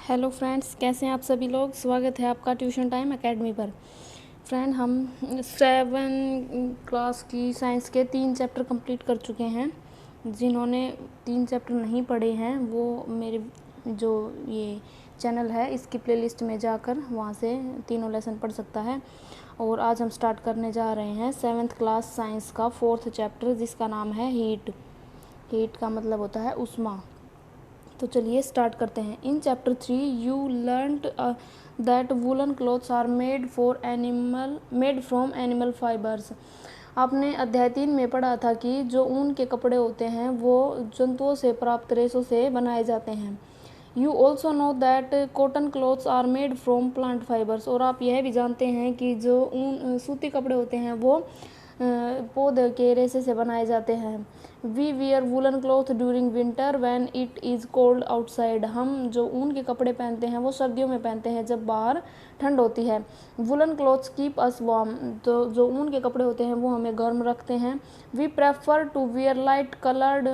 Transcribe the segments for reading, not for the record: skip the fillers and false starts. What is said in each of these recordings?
Hello friends, कैसे हैं आप सभी लोग। स्वागत है आपका ट्यूशन टाइम एकेडमी पर। फ्रेंड, हम 7 क्लास की साइंस के 3 चैप्टर कंप्लीट कर चुके हैं। जिन्होंने 3 चैप्टर नहीं पढ़े हैं वो मेरे जो ये चैनल है इसकी प्लेलिस्ट में जाकर वहाँ से तीनों लेसन पढ़ सकता है। और आज हम स्टार्ट करने जा रहे हैं 7th क्लास साइंस का 4th चैप्टर, जिसका नाम है हीट। हीट का मतलब होता है उष्मा। तो चलिए स्टार्ट करते हैं। In chapter 3 you learned that woollen clothes are made from animal fibres. आपने अध्याय 3 में पढ़ा था कि जो ऊन के कपड़े होते हैं वो जंतुओं से प्राप्त रेशों से बनाए जाते हैं। You also know that cotton clothes are made from plant fibres. और आप यह भी जानते हैं कि जो ऊन सूती कपड़े होते हैं वो पौधे के रेशे से बनाए जाते हैं। We wear woollen cloth during winter when it is cold outside. हम जो ऊन के कपड़े पहनते हैं वो सर्दियों में पहनते हैं जब बाहर ठंड होती है। Woollen clothes keep us warm. तो जो ऊन के कपड़े होते हैं वो हमें गर्म रखते हैं। We prefer to wear light coloured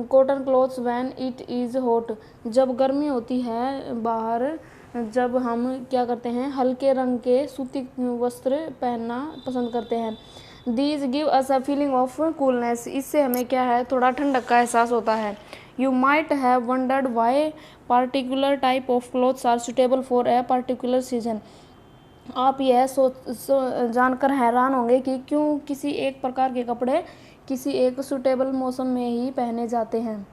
cotton clothes when it is hot. जब गर्मी होती है बाहर, जब हम क्या करते हैं, हल्के रंग के सूती वस्त्र पहनना पसंद करते हैं। These give us a feeling of coolness. इससे हमें क्या है, थोड़ा ठंडक का एहसास होता है। You might have wondered why particular type of clothes are suitable for a particular season. आप यह जानकर हैरान होंगे कि क्यों किसी एक प्रकार के कपड़े किसी एक सुटेबल मौसम में ही पहने जाते हैं।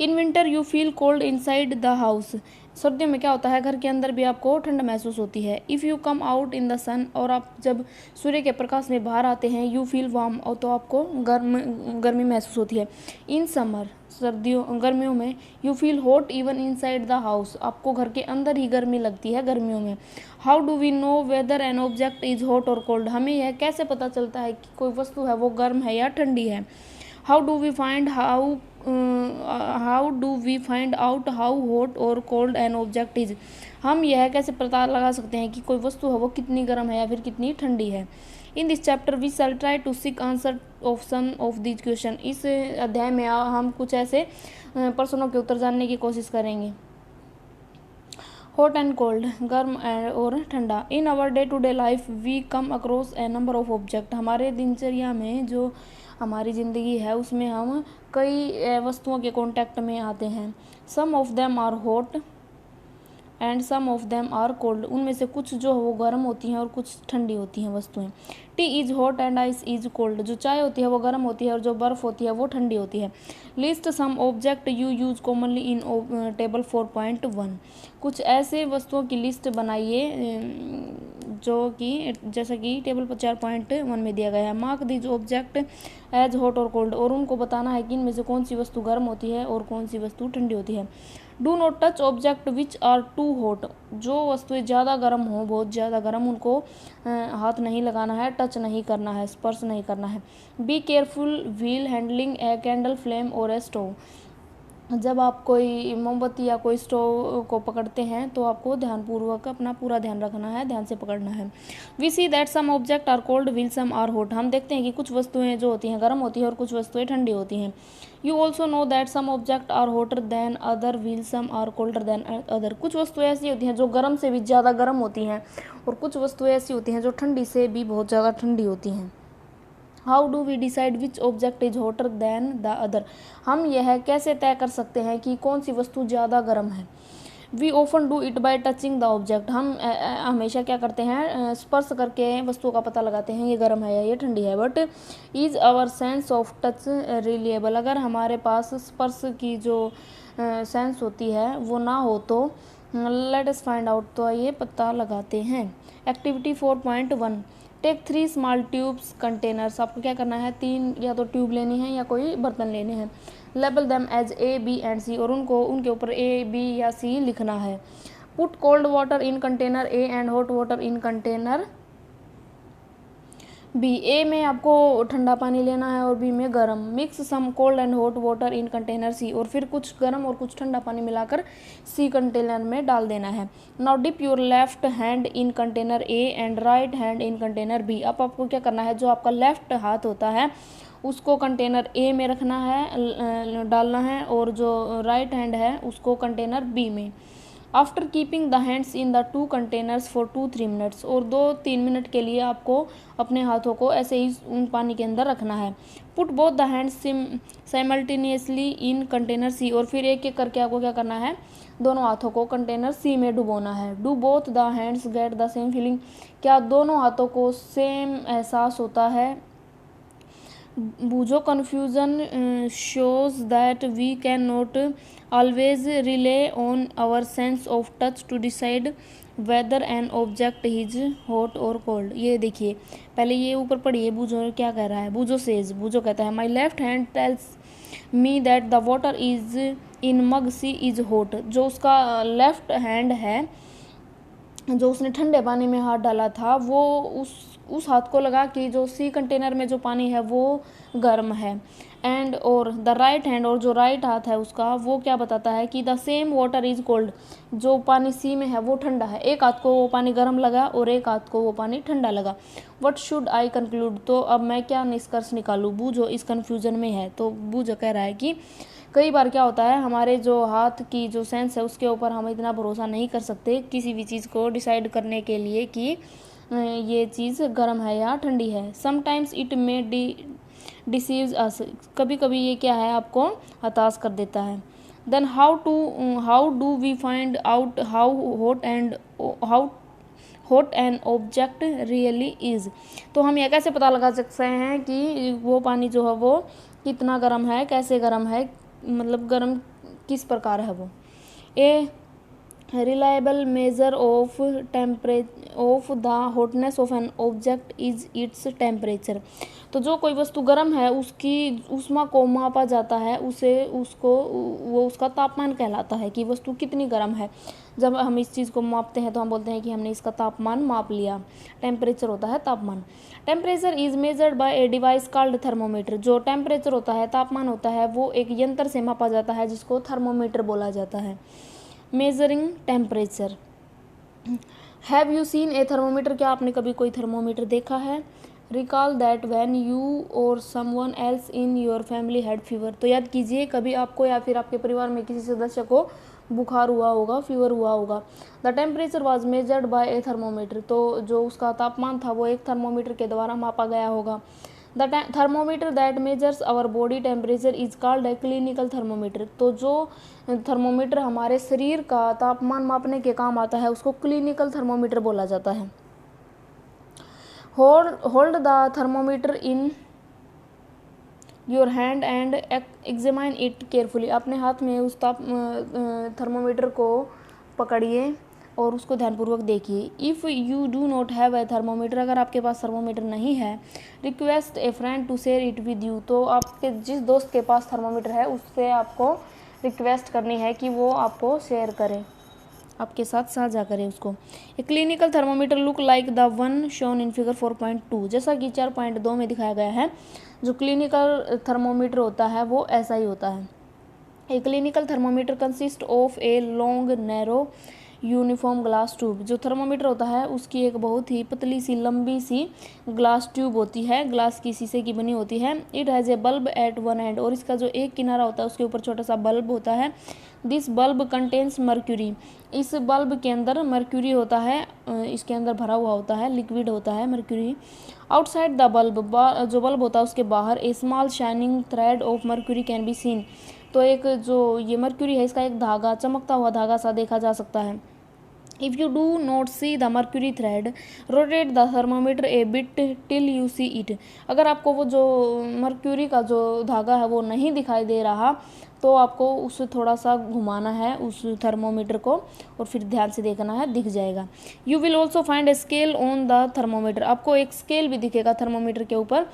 In winter you feel cold inside the house. सर्दियों में क्या होता है, घर के अंदर भी आपको ठंड महसूस होती है। If you come out in the sun, और आप जब सूर्य के प्रकाश में बाहर आते हैं, यू फील वार्म, और तो आपको गर्मी महसूस होती है। इन समर, गर्मियों में, you feel hot even inside the house. आपको घर के अंदर ही गर्मी लगती है गर्मियों में। How do we know whether an object is hot और कोल्ड। हमें यह कैसे पता चलता है कि कोई वस्तु है वो गर्म है या ठंडी है। How do we find out how hot और कोल्ड एन ऑब्जेक्ट इज। हम यह कैसे पता लगा सकते हैं कि कोई वस्तु है वो कितनी गर्म है या फिर कितनी ठंडी है। In this chapter we shall try to seek answer of some of this question. इस अध्याय में हम कुछ ऐसे प्रश्नों के उत्तर जानने की कोशिश करेंगे। हॉट एंड कोल्ड, गर्म और ठंडा। In our day to day life we come across a number of object. हमारे दिनचर्या में जो हमारी ज़िंदगी है उसमें हम कई वस्तुओं के कांटेक्ट में आते हैं। Some of them are hot and some of them are cold. उनमें से कुछ जो वो गर्म होती हैं और कुछ ठंडी होती हैं वस्तुएं। T is hot and ice is cold. जो चाय होती है वो गर्म होती है और जो बर्फ़ होती है वो ठंडी होती है। List some object you use commonly in table 4.1। कुछ ऐसे वस्तुओं की लिस्ट बनाइए जो कि जैसा कि टेबल 4.1 में दिया गया है। Mark these object as hot और कोल्ड। और उनको बताना है कि इनमें से कौन सी वस्तु गर्म होती है और कौन सी वस्तु ठंडी होती है। Do not touch object which are too hot. जो वस्तुएं ज़्यादा गर्म हो, बहुत ज़्यादा गर्म, उनको हाथ नहीं लगाना है, टच नहीं करना है, स्पर्श नहीं करना है। Be careful wheel handling a candle flame और ए स्टोव। जब आप कोई मोमबत्ती या कोई स्टोव को पकड़ते हैं तो आपको ध्यानपूर्वक अपना पूरा ध्यान रखना है, ध्यान से पकड़ना है। We see that some object are cold while some are hot. हम देखते हैं कि कुछ वस्तुएं जो होती हैं गर्म होती हैं और कुछ वस्तुएं ठंडी होती हैं। You also know that some object are hotter than other while some are colder than other. कुछ वस्तुएं ऐसी होती हैं जो गर्म से भी ज़्यादा गर्म होती हैं और कुछ वस्तुएं ऐसी होती हैं जो ठंडी से भी बहुत ज़्यादा ठंडी होती हैं। How do we decide which object is hotter than the other. हम यह कैसे तय कर सकते हैं कि कौन सी वस्तु ज़्यादा गर्म है। We often do it by touching the object. हम हमेशा क्या करते हैं, स्पर्श करके वस्तुओं का पता लगाते हैं ये गर्म है या ये ठंडी है। But is our sense of touch reliable. अगर हमारे पास स्पर्श की जो सेंस होती है वो ना हो तो लेट अस फाइंड आउट। तो ये पता लगाते हैं। Activity 4.1 take 3 small tubes containers. आपको क्या करना है, 3 या तो ट्यूब लेनी है या कोई बर्तन लेने हैं। Label them as A B and C. और उनके ऊपर ए बी या सी लिखना है। Put cold water in container A and hot water in container B. A में आपको ठंडा पानी लेना है और बी में गर्म। Mix some cold and hot water in container C. और फिर कुछ गर्म और कुछ ठंडा पानी मिलाकर सी कंटेनर में डाल देना है। Now dip your left hand in container A and right hand in container B. अब आपको क्या करना है, जो आपका लेफ्ट हाथ होता है उसको कंटेनर ए में रखना है, डालना है, और जो राइट हैंड है उसको कंटेनर बी में। After keeping the hands in the 2 containers for 2-3 minutes, और 2-3 मिनट के लिए आपको अपने हाथों को ऐसे ही उन पानी के अंदर रखना है। Put both the hands simultaneously in container C, और फिर एक एक करके आपको क्या करना है, दोनों हाथों को कंटेनर सी में डुबोना है। Do both the hands get the same feeling, क्या दोनों हाथों को सेम एहसास होता है। बूझो confusion shows that we can not always rely on our sense of touch to decide whether an object is hot or cold। ये देखिए, पहले ये ऊपर पढ़िए, बूझो क्या कह रहा है। बूझो सेज, बूझो कहता है, my left hand tells me that the water is in mug C is hot। जो उसका लेफ्ट हैंड है, जो उसने ठंडे पानी में हाथ डाला था, वो उस हाथ को लगा कि जो सी कंटेनर में जो पानी है वो गर्म है। एंड और द राइट हैंड, और जो राइट हाथ है उसका, वो क्या बताता है कि the same water is cold, जो पानी सी में है वो ठंडा है। एक हाथ को वो पानी गर्म लगा और एक हाथ को वो पानी ठंडा लगा। व्हाट शुड आई कंक्लूड, तो अब मैं क्या निष्कर्ष निकालूँ। बूझो इस कन्फ्यूजन में है, तो बूझो कह रहा है कि कई बार क्या होता है, हमारे जो हाथ की जो सेंस है उसके ऊपर हम इतना भरोसा नहीं कर सकते किसी भी चीज़ को डिसाइड करने के लिए कि ये चीज़ गर्म है या ठंडी है। समटाइम्स इट मे डिसीव्स अस, कभी कभी ये क्या है, आपको हताश कर देता है। Then how do we find out how hot an object really is, तो हम यह कैसे पता लगा सकते हैं कि वो पानी जो है वो कितना गर्म है, कैसे गर्म है, मतलब गर्म किस प्रकार है वो। A reliable measure of the hotness of N object is its temperature, तो जो कोई वस्तु गर्म है उसकी ऊष्मा को मापा जाता है, वो उसका तापमान कहलाता है कि वस्तु कितनी गर्म है। जब हम इस चीज़ को मापते हैं तो हम बोलते हैं कि हमने इसका तापमान माप लिया। टेम्परेचर होता है तापमान। Temperature is measured by a device called thermometer, जो टेम्परेचर होता है, तापमान होता है, वो एक यंत्र से मापा जाता है जिसको थर्मोमीटर बोला जाता है। Measuring temperature. Have you seen A thermometer, क्या आपने कभी कोई थर्मोमीटर देखा है। रिकॉल दैट व्हेन यू और someone else in your family had fever, तो याद कीजिए कभी आपको या फिर आपके परिवार में किसी सदस्य को बुखार हुआ होगा, फीवर हुआ होगा। The temperature was measured by A thermometer, तो जो उसका तापमान था वो एक थर्मोमीटर के द्वारा मापा गया होगा। The thermometer that measures our body temperature is called a clinical thermometer, तो जो थर्मोमीटर हमारे शरीर का तापमान मापने के काम आता है उसको क्लिनिकल थर्मोमीटर बोला जाता है। Hold the thermometer in your hand and examine it carefully, अपने हाथ में उस थर्मोमीटर को पकड़िए और उसको ध्यानपूर्वक देखिए। If you do not have a thermometer, अगर आपके पास थर्मोमीटर नहीं है, request a friend to share it with you, तो आपके जिस दोस्त के पास थर्मोमीटर है उससे आपको रिक्वेस्ट करनी है कि वो आपको शेयर करे, आपके साथ साझा करें उसको। ए clinical thermometer look like the one shown in figure 4.2, जैसा कि 4.2 में दिखाया गया है। जो क्लिनिकल थर्मोमीटर होता है वो ऐसा ही होता है। A clinical thermometer consist of a long narrow uniform glass tube, जो थर्मोमीटर होता है उसकी एक बहुत ही पतली सी लंबी सी ग्लास ट्यूब होती है, ग्लास की शीशे की बनी होती है। It has a bulb at one end, और इसका जो एक किनारा होता है उसके ऊपर छोटा सा बल्ब होता है। दिस बल्ब कंटेन्स मर्क्यूरी, इस बल्ब के अंदर मर्क्यूरी होता है, इसके अंदर भरा हुआ होता है, लिक्विड होता है मर्क्यूरी। आउटसाइड द बल्ब, जो बल्ब होता है उसके बाहर a small shining thread of mercury can be seen, तो एक जो ये मर्क्यूरी है इसका एक धागा, चमकता हुआ धागा सा देखा जा सकता है। If you do not see the mercury thread, rotate the thermometer a bit till you see it, अगर आपको वो जो मर्क्यूरी का जो धागा है वो नहीं दिखाई दे रहा तो आपको उसे थोड़ा सा घुमाना है उस थर्मोमीटर को और फिर ध्यान से देखना है, दिख जाएगा। You will also find a scale on the thermometer, आपको एक स्केल भी दिखेगा थर्मोमीटर के ऊपर।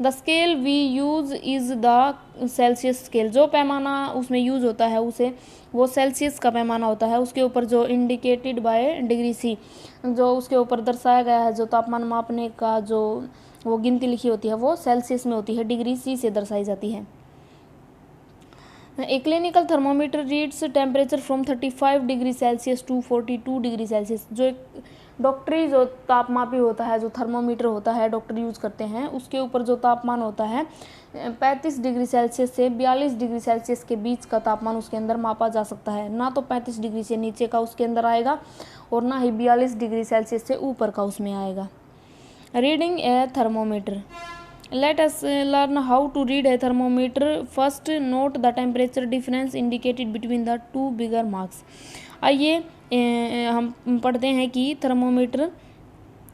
The scale we use is the Celsius scale, जो पैमाना उसमें यूज़ होता है उसे वो सेल्सियस का पैमाना होता है। उसके ऊपर जो इंडिकेटेड बाय डिग्री सी, जो उसके ऊपर दर्शाया गया है, जो तापमान मापने का जो वो गिनती लिखी होती है वो सेल्सियस में होती है, डिग्री सी से दर्शाई जाती है। A clinical thermometer reads temperature from 35 degree Celsius to 42 degree Celsius. जो एक डॉक्टरी जो तापमापी होता है, जो थर्मोमीटर होता है डॉक्टर यूज़ करते हैं, उसके ऊपर जो तापमान होता है 35 डिग्री सेल्सियस से 42 डिग्री सेल्सियस के बीच का तापमान उसके अंदर मापा जा सकता है। ना तो 35 डिग्री से नीचे का उसके अंदर आएगा और ना ही 42 डिग्री सेल्सियस से ऊपर का उसमें आएगा। Reading A thermometer. Let us learn how to read a thermometer. First, note the temperature difference indicated between the two bigger marks. आइए हम पढ़ते हैं कि थर्मोमीटर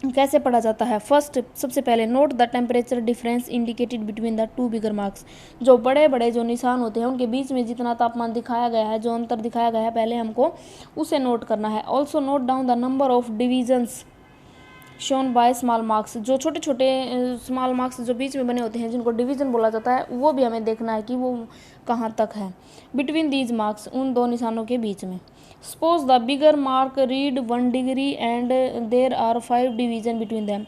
कैसे पढ़ा जाता है। फर्स्ट, सबसे पहले note the temperature difference indicated between the two bigger marks. जो बड़े बड़े जो निशान होते हैं उनके बीच में जितना तापमान दिखाया गया है, जो अंतर दिखाया गया है, पहले हमको उसे नोट करना है। Also note down the number of divisions shown by small marks. जो छोटे छोटे स्मॉल मार्क्स जो बीच में बने होते हैं, जिनको डिवीजन बोला जाता है, वो भी हमें देखना है कि वो कहाँ तक है। बिटवीन दीज मार्क्स, उन दो निशानों के बीच में। Suppose the bigger mark read 1 degree and there are 5 division between them.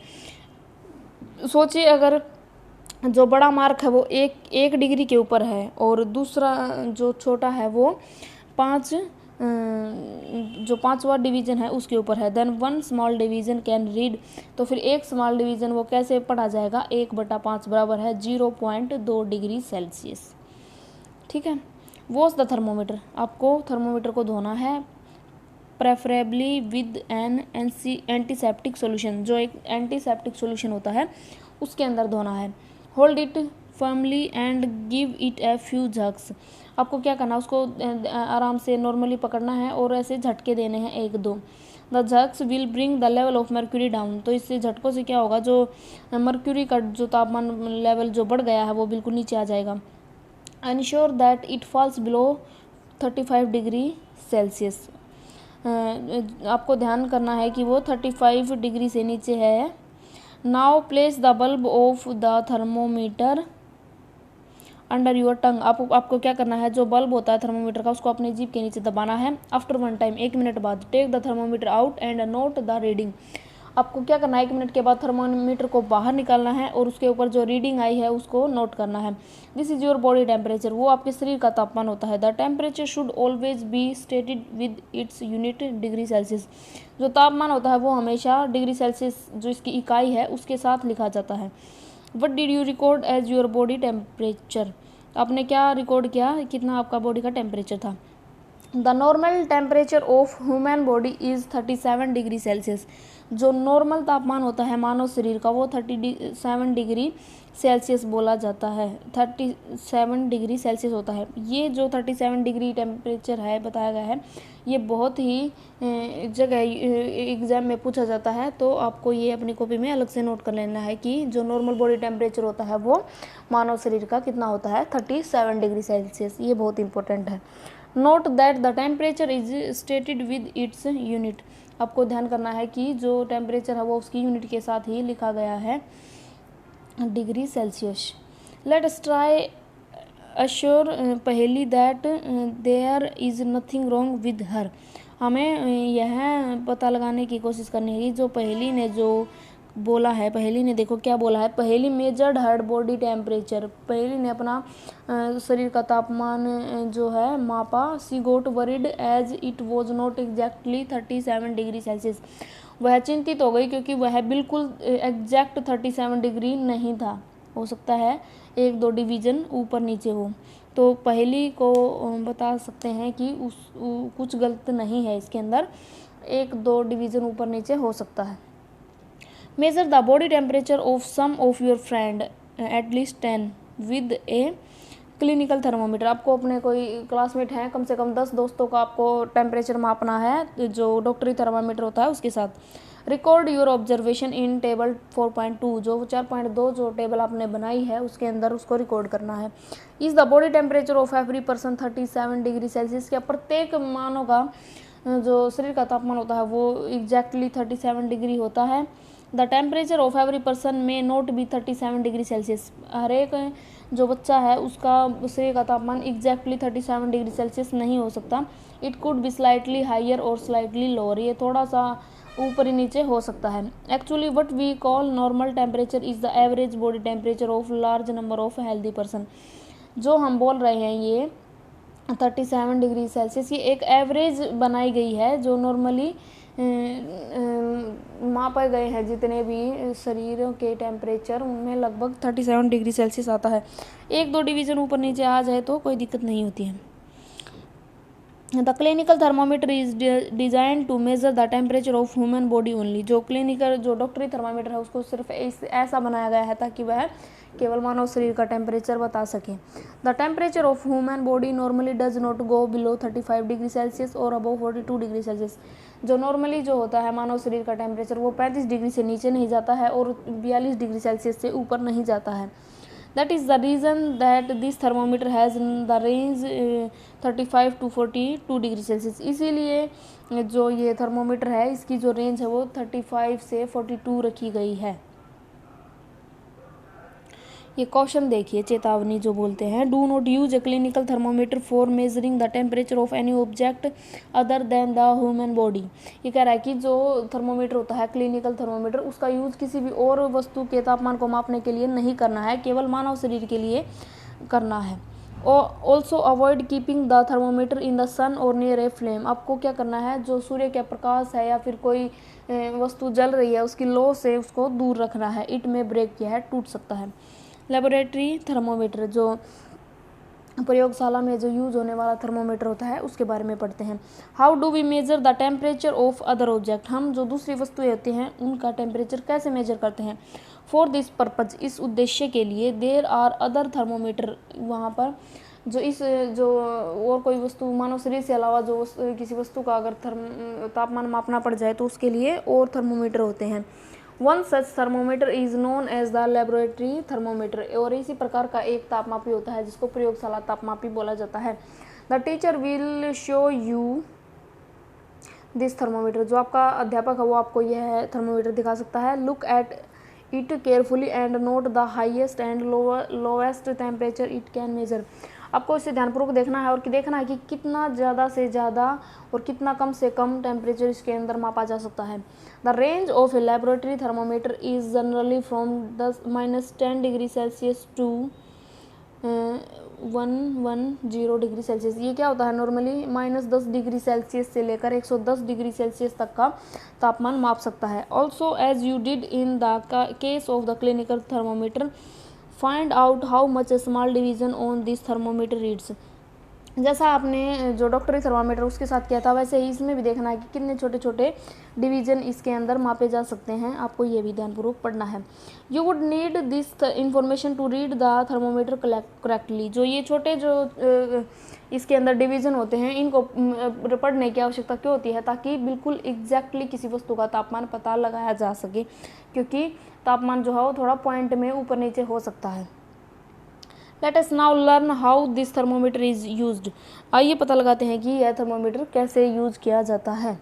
सोचिए अगर जो बड़ा मार्क है वो एक डिग्री के ऊपर है और दूसरा जो छोटा है वो जो 5वां डिवीज़न है उसके ऊपर है। Then 1 small division can read. तो फिर एक स्मॉल डिवीज़न वो कैसे पढ़ा जाएगा? 1/5 बराबर है 0.2 डिग्री सेल्सियस। ठीक है। Wash the thermometer. आपको थर्मोमीटर को धोना है, preferably with N antiseptic solution. जो एक एंटीसेप्टिक सोल्यूशन होता है उसके अंदर धोना है। Hold it firmly and give it a few jerks. आपको क्या करना है? उसको आराम से नॉर्मली पकड़ना है और ऐसे झटके देने हैं 1-2। The jerks will bring the level of mercury down. तो इससे झटकों से क्या होगा? जो मर्क्यूरी का जो तापमान लेवल जो बढ़ गया है वो बिल्कुल नीचे आ जाएगा। Ensure that it falls below 35 degree Celsius. आपको ध्यान करना है कि वो 35 डिग्री से नीचे है। Now place the bulb of the thermometer under your tongue. आपको क्या करना है? जो बल्ब होता है थर्मोमीटर का उसको अपनी जीभ के नीचे दबाना है। आफ्टर 1 टाइम, 1 मिनट बाद, take the thermometer out and note the reading. आपको क्या करना है? 1 मिनट के बाद थर्मोमीटर को बाहर निकालना है और उसके ऊपर जो रीडिंग आई है उसको नोट करना है। This is your body temperature. वो आपके शरीर का तापमान होता है। The temperature should always be stated with its unit degree Celsius. जो तापमान होता है वो हमेशा डिग्री सेल्सियस जो इसकी इकाई है उसके साथ लिखा जाता है। What did you record as your body temperature. आपने क्या रिकॉर्ड किया? कितना आपका बॉडी का टेम्परेचर था? The normal temperature of human body is 37 degree Celsius. जो नॉर्मल तापमान होता है मानव शरीर का वो 37 डिग्री सेल्सियस बोला जाता है। 37 डिग्री सेल्सियस होता है। ये जो 37 डिग्री टेम्परेचर है बताया गया है, ये बहुत ही जगह एग्ज़ाम में पूछा जाता है। तो आपको ये अपनी कॉपी में अलग से नोट कर लेना है कि जो नॉर्मल बॉडी टेम्परेचर होता है वो मानव शरीर का कितना होता है? 37 डिग्री सेल्सियस। ये बहुत इंपॉर्टेंट है। Note that the temperature is stated with its unit. आपको ध्यान करना है कि जो टेम्परेचर है वो उसकी यूनिट के साथ ही लिखा गया है, degree Celsius. Let us try assure Paheli that there is nothing wrong with her. हमें यह पता लगाने की कोशिश करनी है कि जो पहेली ने जो बोला है, पहेली ने देखो क्या बोला है। पहेली मेजर्ड हर बॉडी टेम्परेचर। पहेली ने अपना शरीर का तापमान जो है मापा। She got worried as it was not exactly 37 degree Celsius. वह चिंतित हो गई क्योंकि वह बिल्कुल एग्जैक्ट 37 डिग्री नहीं था। हो सकता है 1-2 डिवीज़न ऊपर नीचे हो। तो पहेली को बता सकते हैं कि कुछ गलत नहीं है इसके अंदर, 1-2 डिवीज़न ऊपर नीचे हो सकता है। Measure the body temperature of some of your friend at least 10 with a clinical thermometer. आपको अपने कोई क्लासमेट हैं, कम से कम 10 दोस्तों का आपको टेम्परेचर मापना है जो डॉक्टरी थर्मामीटर होता है उसके साथ। Record your observation in table 4.2। जो 4.2 जो टेबल आपने बनाई है उसके अंदर उसको रिकॉर्ड करना है। Is the body temperature of every person 37 degree Celsius. क्या प्रत्येक मानव का जो शरीर का तापमान होता है वो एग्जैक्टली 37 डिग्री होता है? The temperature of every person में नॉट बी 37 डिग्री सेल्सियस। हर एक जो बच्चा है उसका शरीर का तापमान एग्जैक्टली 37 डिग्री सेल्सियस नहीं हो सकता। It could be slightly higher और स्लाइटली लोअर। ये थोड़ा सा ऊपर ही नीचे हो सकता है। Actually what we call normal temperature is the average body temperature of large number of healthy person. जो हम बोल रहे हैं ये 37 डिग्री सेल्सियस। ये एक एवरेज बनाई गई है जो नॉर्मली मापे गए हैं जितने भी शरीरों के टेम्परेचर उनमें लगभग 37 डिग्री सेल्सियस आता है। 1-2 डिवीज़न ऊपर नीचे आ जाए तो कोई दिक्कत नहीं होती है। The clinical thermometer is design to measure the temperature of human body only. जो क्लिनिकल जो डॉक्टरी थर्मामीटर है उसको सिर्फ ऐसा बनाया गया है ताकि वह केवल मानव शरीर का टेम्परेचर बता सके। The temperature of human body normally does not go below 35 degree Celsius और अबव 42 डिग्री सेल्सियस। जो नॉर्मली जो होता है मानव शरीर का टेम्परेचर वो 35 डिग्री से नीचे नहीं जाता है और 42 डिग्री सेल्सियस से ऊपर नहीं जाता है। That is the reason that this thermometer has the range 35 to 42 degree Celsius. इसीलिए जो ये थर्मोमीटर है इसकी जो रेंज है वो 35 से 42 रखी गई है। ये क्वेश्चन देखिए, चेतावनी जो बोलते हैं, do not use A clinical thermometer for measuring the temperature of any object other than the human body. ये कह रहा है कि जो थर्मोमीटर होता है क्लिनिकल थर्मोमीटर उसका यूज़ किसी भी और वस्तु के तापमान को मापने के लिए नहीं करना है, केवल मानव शरीर के लिए करना है। Also avoid keeping the thermometer in the sun और नियर ए फ्लेम। आपको क्या करना है, जो सूर्य के प्रकाश है या फिर कोई वस्तु जल रही है उसकी लो से उसको दूर रखना है। इट में ब्रेक किया है, टूट सकता है। लेबोरेटरी थर्मोमीटर जो प्रयोगशाला में जो यूज होने वाला थर्मोमीटर होता है उसके बारे में पढ़ते हैं। How do we measure the temperature of other object. हम जो दूसरी वस्तुएं होती हैं उनका टेम्परेचर कैसे मेजर करते हैं। फॉर दिस पर्पज, इस उद्देश्य के लिए, देर आर अदर थर्मोमीटर, वहाँ पर जो और कोई वस्तु मानव शरीर से अलावा जो किसी वस्तु का अगर तापमान मापना पड़ जाए तो उसके लिए और थर्मोमीटर होते हैं। One such thermometer is known as the laboratory thermometer. और इसी प्रकार का एक तापमापी होता है जिसको प्रयोगशाला तापमापी बोला जाता है। The teacher will show you this thermometer. जो आपका अध्यापक है वो आपको यह थर्मोमीटर दिखा सकता है। Look at it carefully and note the highest and lowest temperature it can measure. आपको इसे ध्यानपूर्वक देखना है और देखना है कि कितना ज़्यादा से ज़्यादा और कितना कम से कम टेम्परेचर इसके अंदर मापा जा सकता है। The range of a laboratory thermometer is generally from -10 degree Celsius to 110 degree Celsius. ये क्या होता है, नॉर्मली -10 डिग्री सेल्सियस से लेकर 110 डिग्री सेल्सियस तक का तापमान माप सकता है। Also as you did in the case of the clinical thermometer, find out how much a small division on this thermometer reads. जैसा आपने जो डॉक्टरी थर्मामीटर उसके साथ किया था वैसे ही इसमें भी देखना है कि कितने छोटे छोटे डिवीजन इसके अंदर मापे जा सकते हैं। आपको ये भी ध्यानपूर्वक पढ़ना है। You would need this information to read the thermometer correctly. जो ये छोटे जो इसके अंदर डिवीजन होते हैं इनको पढ़ने की आवश्यकता क्यों होती है, ताकि बिल्कुल एग्जैक्टली किसी वस्तु का तापमान पता लगाया जा सके, क्योंकि तापमान जो है वो थोड़ा पॉइंट में ऊपर नीचे हो सकता है। Let us now learn how this thermometer is used. आइए पता लगाते हैं कि यह थर्मोमीटर कैसे यूज किया जाता है।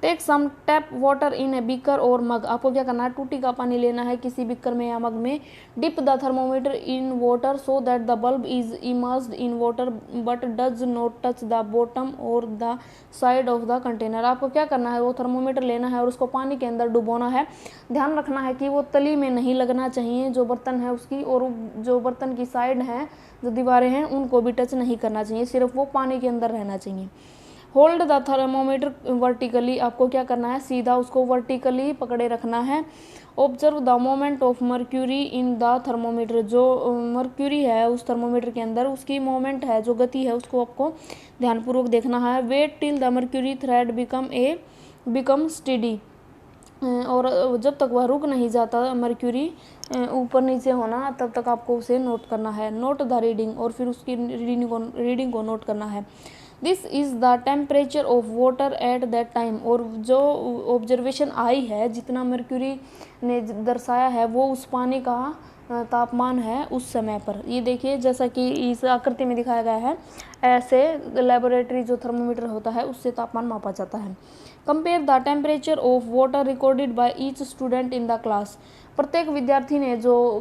Take some tap water in a beaker और मग। आपको क्या करना है, टूटी का पानी लेना है किसी बीकर में या मग में। Dip the thermometer in water so that the bulb is immersed in water but does not touch the bottom और the side of the container. आपको क्या करना है, वो थर्मोमीटर लेना है और उसको पानी के अंदर डुबोना है। ध्यान रखना है कि वो तली में नहीं लगना चाहिए जो बर्तन है उसकी, और जो बर्तन की साइड है जो दीवारें हैं उनको भी टच नहीं करना चाहिए, सिर्फ वो पानी के अंदर रहना चाहिए। Hold the thermometer vertically. आपको क्या करना है, सीधा उसको वर्टिकली पकड़े रखना है। Observe the moment of mercury in the thermometer. जो मर्क्यूरी है उस थर्मोमीटर के अंदर उसकी मोमेंट है, जो गति है उसको आपको ध्यानपूर्वक देखना है। Wait till the mercury thread become steady. और जब तक वह रुक नहीं जाता मर्क्यूरी ऊपर नीचे होना तब तक आपको उसे नोट करना है। नोट द रीडिंग, और फिर उसकी रीडिंग को नोट करना है। This is the temperature of water at that time. और जो ऑब्जर्वेशन आई है, जितना मर्क्यूरी ने दर्शाया है वो उस पानी का तापमान है उस समय पर। ये देखिए जैसा कि इस आकृति में दिखाया गया है, ऐसे लेबोरेटरी जो थर्मोमीटर होता है उससे तापमान मापा जाता है। Compare the temperature of water recorded by each student in the class. प्रत्येक विद्यार्थी ने जो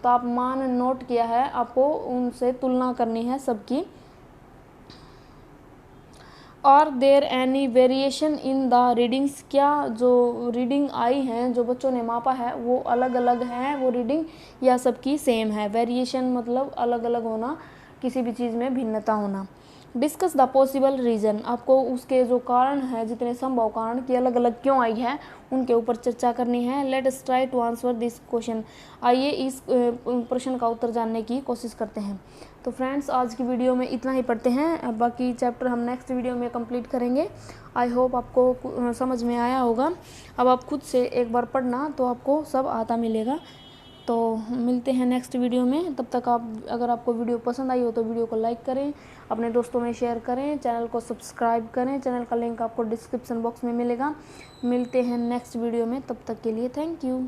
तापमान नोट किया है आपको उनसे तुलना करनी है सबकी। Are there any variation in the readings. क्या जो रीडिंग आई हैं जो बच्चों ने मापा है वो अलग अलग हैं वो रीडिंग, या सबकी सेम है। वेरिएशन मतलब अलग अलग होना, किसी भी चीज़ में भिन्नता होना। डिस्कस द पॉसिबल रीज़न, आपको उसके जो कारण है, जितने संभव कारण कि अलग अलग क्यों आई है, उनके ऊपर चर्चा करनी है। Let us try to answer this question, आइए इस प्रश्न का उत्तर जानने की कोशिश करते हैं। तो फ्रेंड्स, आज की वीडियो में इतना ही पढ़ते हैं, अब बाकी चैप्टर हम नेक्स्ट वीडियो में कंप्लीट करेंगे। आई होप आपको समझ में आया होगा। अब आप खुद से एक बार पढ़ना तो आपको सब आता मिलेगा। तो मिलते हैं नेक्स्ट वीडियो में, तब तक अगर आपको वीडियो पसंद आई हो तो वीडियो को लाइक करें, अपने दोस्तों में शेयर करें, चैनल को सब्सक्राइब करें। चैनल का लिंक आपको डिस्क्रिप्शन बॉक्स में मिलेगा। मिलते हैं नेक्स्ट वीडियो में, तब तक के लिए थैंक यू।